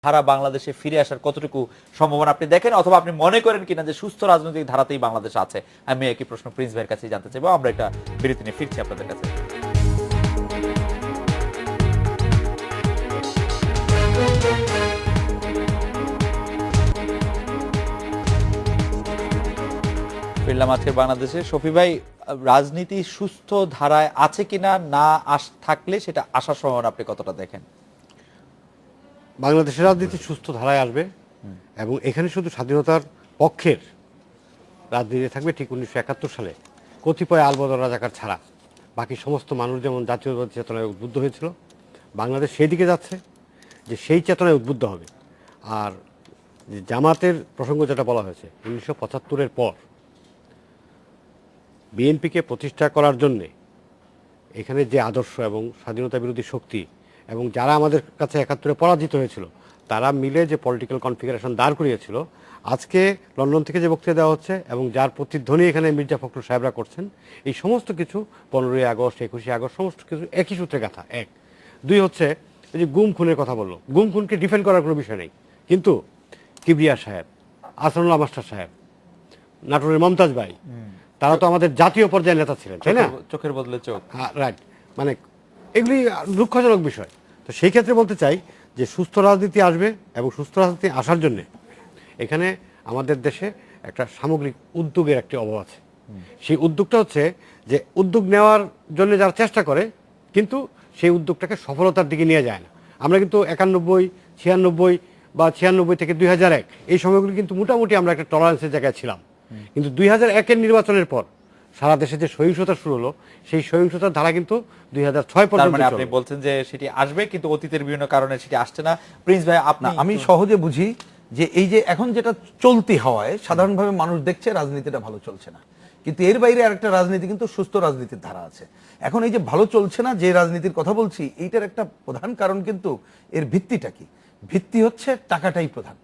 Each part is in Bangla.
ধারা বাংলাদেশে ফিরে আসার কতটুকু সম্ভাবনা আপনি দেখেন, অথবা আপনি মনে করেন কিনা যে সুস্থ রাজনৈতিক ধারাতেই বাংলাদেশ আছে? আমি একই প্রশ্ন প্রিন্স ভাইয়ের কাছে জানতে চাইবো। আমরা একটা বিরতি নিয়ে ফিরছি আপনাদের কাছে। ফিরলাম আজকের বাংলাদেশে। শফি ভাই, রাজনীতি সুস্থ ধারায় আছে কিনা, না থাকলে সেটা আসার সম্ভাবনা আপনি কতটা দেখেন? বাংলাদেশের রাজনীতি সুস্থ ধারায় আসবে এবং এখানে শুধু স্বাধীনতার পক্ষের রাজনীতি থাকবে ঠিক 1971 সালে কতিপয় আলবদর রাজাকার ছাড়া। বাকি সমস্ত মানুষ যেমন জাতীয়তাবাদী চেতনায় উদ্বুদ্ধ হয়েছিল, বাংলাদেশ সেই দিকে যাচ্ছে যে সেই চেতনায় উদ্বুদ্ধ হবে। আর যে জামাতের প্রসঙ্গ যেটা বলা হয়েছে, 1975-এর পর বিএনপিকে প্রতিষ্ঠা করার জন্যে এখানে যে আদর্শ এবং স্বাধীনতা বিরোধী শক্তি এবং যারা আমাদের কাছে 71-এ পরাজিত হয়েছিল তারা মিলে যে পলিটিক্যাল কনফিগারেশন দাঁড় করিয়েছিল, আজকে লন্ডন থেকে যে বক্তৃতা দেওয়া হচ্ছে এবং যার প্রতিধ্বনি এখানে মির্জা ফখরুল সাহেবরা করছেন, এই সমস্ত কিছু 15ই আগস্ট 21শে আগস্ট সমস্ত কিছু একই সূত্রে গাথা। এক। দুই হচ্ছে এই যে গুম খুনের কথা বললো, গুম খুনকে ডিফেন্ড করার কোনো বিষয় নেই, কিন্তু কিবরিয়া সাহেব, আসানুল্লাহ মাস্টার সাহেব, নাটোরের মমতাজ ভাই, তারা তো আমাদের জাতীয় পর্যায়ের নেতা ছিলেন, তাই না? চোখের বদলে চোখ। হ্যাঁ, রাইট। মানে এগুলি দুঃখজনক বিষয়। তো সেই ক্ষেত্রে বলতে চাই যে সুস্থ রাজনীতি আসবে এবং সুস্থ রাজনীতি আসার জন্য এখানে আমাদের দেশে একটা সামগ্রিক উদ্যোগের একটি অভাব আছে। সেই উদ্যোগটা হচ্ছে যে উদ্যোগ নেওয়ার জন্য যারা চেষ্টা করে কিন্তু সেই উদ্যোগটাকে সফলতার দিকে নিয়ে যায় না। আমরা কিন্তু 91, 96 বা 96 থেকে 2001 এই সময়গুলি কিন্তু মোটামুটি আমরা একটা টলারেন্সের জায়গায় ছিলাম, কিন্তু 2001-এর নির্বাচনের পর সারা দেশে যে সহিংসতা শুরু হলো, সেই সহিংসতার ধারা কিন্তু 2006 পর্যন্ত। মানে আপনি বলছেন যে সেটি আসবে কিন্তু অতীতের বিভিন্ন কারণে সেটি আসছে না। প্রিন্স ভাই, আমি সহজে বুঝি যে এই যে এখন যেটা চলতি হওয়ায় সাধারণভাবে মানুষ দেখছে রাজনীতিটা ভালো চলছে না, কিন্তু এর বাইরে আরেকটা রাজনীতি কিন্তু সুস্থ রাজনীতির ধারা আছে। এখন এই যে ভালো চলছে না যে রাজনীতির কথা বলছি, এইটার একটা প্রধান কারণ কিন্তু এর ভিত্তিটা কি? ভিত্তি হচ্ছে টাকাটাই প্রধান।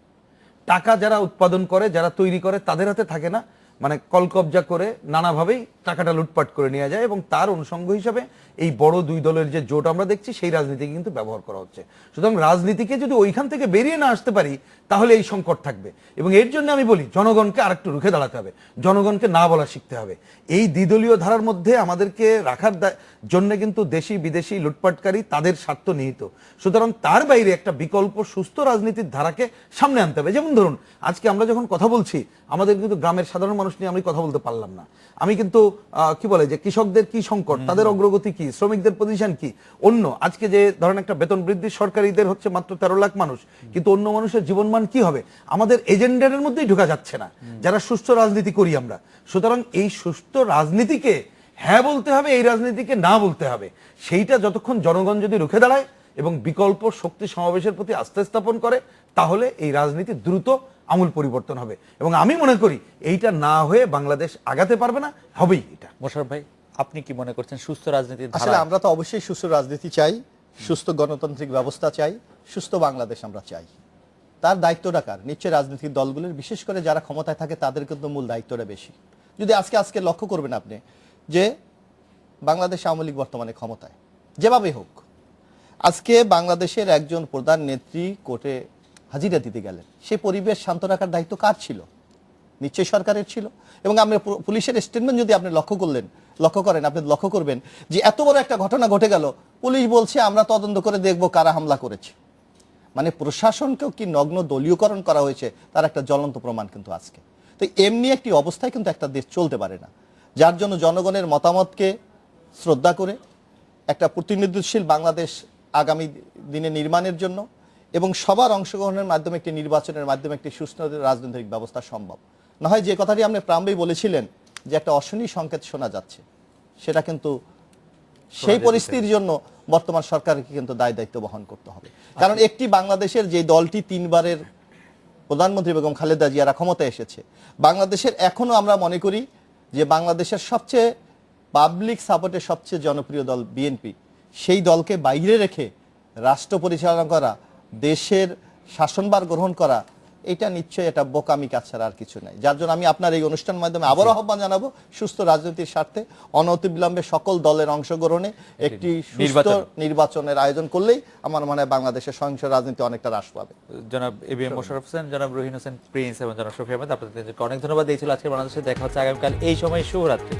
টাকা যারা উৎপাদন করে, যারা তৈরি করে, তাদের হাতে থাকে না, মানে কলকবজা করে নানাভাবেই টাকাটা লুটপাট করে নিয়ে যায় এবং তার অনুষঙ্গ হিসাবে এই বড় দুই দলের যে জোট আমরা দেখছি সেই রাজনীতিকে কিন্তু ব্যবহার করা হচ্ছে। সুতরাং রাজনীতিকে যদি ওইখান থেকে বেরিয়ে না আসতে পারি তাহলে এই সংকট থাকবে এবং এর জন্য আমি বলি জনগণকে আরেকটু রুখে দাঁড়াতে হবে, জনগণকে না বলা শিখতে হবে। এই দ্বিদলীয় ধারার মধ্যে আমাদেরকে রাখার জন্য কিন্তু দেশি বিদেশি লুটপাটকারী তাদের স্বার্থ নিহিত। সুতরাং তার বাইরে একটা বিকল্প সুস্থ রাজনীতির ধারাকে সামনে আনতে হবে। যেমন ধরুন আজকে আমরা যখন কথা বলছি, আমাদের কিন্তু গ্রামের সাধারণ মানুষ নিয়ে আমি কথা বলতে পারলাম না। আমি কিন্তু কি বলে যে কৃষকদের কি সংকট, তাদের অগ্রগতি কি, শ্রমিকদের পজিশন কি, অন্য আজকে যে ধরেন একটা বেতন বৃদ্ধি সরকারিদের হচ্ছে মাত্র 13 লাখ মানুষ, কিন্তু অন্য মানুষের জীবনমান কি হবে, আমাদের এজেন্ডার মধ্যেই ঢোকা যাচ্ছে না যারা সুস্থ রাজনীতি করি আমরা। সুতরাং এই সুস্থ রাজনীতিকে হ্যাঁ বলতে হবে, এই রাজনীতিকে না বলতে হবে। সেইটা যতক্ষণ জনগণ যদি রুখে দাঁড়ায় এবং বিকল্প শক্তি সমাবেশের প্রতি আস্থা স্থাপন করে, তাহলে এই রাজনীতি দ্রুত আমূল পরিবর্তন হবে এবং আমি মনে করি এইটা না হয়ে বাংলাদেশ আগাতে পারবে না, হবেই এটা। মোশাররফ ভাই, আপনি কি মনে করছেন সুস্থ রাজনীতির ধারা? আসলে আমরা তো অবশ্যই সুস্থ রাজনীতি চাই, সুস্থ গণতান্ত্রিক ব্যবস্থা চাই, সুস্থ বাংলাদেশ আমরা চাই। তার দায়িত্বটা কার? নিশ্চয়ই রাজনৈতিক দলগুলোর, বিশেষ করে যারা ক্ষমতায় থাকে তাদের কিন্তু মূল দায়িত্বটা বেশি। যদি আজকে লক্ষ্য করবেন আপনি যে বাংলাদেশ আওয়ামী লীগ বর্তমানে ক্ষমতায়, যেভাবে হোক আজকে বাংলাদেশের একজন প্রধান নেত্রী কোর্টে হাজিরা দিতে গেলেন, সে পরিবেশ শান্ত রাখার দায়িত্ব কার ছিল? নিশ্চয়ই সরকারের ছিল। এবং আমরা পুলিশের স্টেটমেন্ট যদি আপনি লক্ষ্য করেন, আপনি লক্ষ্য করবেন যে এত বড় একটা ঘটনা ঘটে গেল, পুলিশ বলছে আমরা তদন্ত করে দেখব কারা হামলা করেছে। মানে প্রশাসনকেও কি নগ্ন দলীয়করণ করা হয়েছে তার একটা জ্বলন্ত প্রমাণ কিন্তু আজকে। তো এমনি একটি অবস্থায় কিন্তু একটা দেশ চলতে পারে না, যার জন্য জনগণের মতামতকে শ্রদ্ধা করে একটা প্রতিনিধিশীল বাংলাদেশ আগামী দিনে নির্মাণের জন্য এবং সবার অংশগ্রহণের মাধ্যমে একটি নির্বাচনের মাধ্যমে একটি সুস্থ রাজনৈতিক ব্যবস্থা সম্ভব। না হয় যে কথাটি আপনি প্রারম্ভেই বলেছিলেন যে একটা অশনি সংকেত শোনা যাচ্ছে, সেটা কিন্তু সেই পরিস্থিতির জন্য বর্তমান সরকারকে কিন্তু দায়িত্ব বহন করতে হবে। কারণ একটি বাংলাদেশের যে দলটি 3 বারের প্রধানমন্ত্রী বেগম খালেদা জিয়ারা ক্ষমতায় এসেছে, বাংলাদেশের এখনো আমরা মনে করি যে বাংলাদেশের সবচেয়ে পাবলিক সাপোর্টের সবচেয়ে জনপ্রিয় দল বিএনপি, সেই দলকে বাইরে রেখে রাষ্ট্র পরিচালনা করা, দেশের শাসনভার গ্রহণ করা এটা নিশ্চয়ই এটা বোকামি কাজ ছাড়া আর কিছু নাই। যার জন্য আমি আপনার এই অনুষ্ঠানের মাধ্যমে আবারও আহ্বান জানাবো সুস্থ রাজনীতির স্বার্থে অনতিবিলম্বে সকল দলের অংশগ্রহণে একটি সুস্থ নির্বাচনের আয়োজন করলেই আমার মনে হয় বাংলাদেশের সহিংস রাজনীতি অনেকটা হ্রাস পাবে। জনাব এবিএম মোশাররফ হোসেন, জনাব রহিন হোসেন প্রিন্স এবং জনাব শফি আহমেদ, আপনাদেরকে অনেক ধন্যবাদ। এই ছিল আজকে বাংলাদেশে, দেখা হচ্ছে আগামীকাল এই সময়। শুভরাত্রি।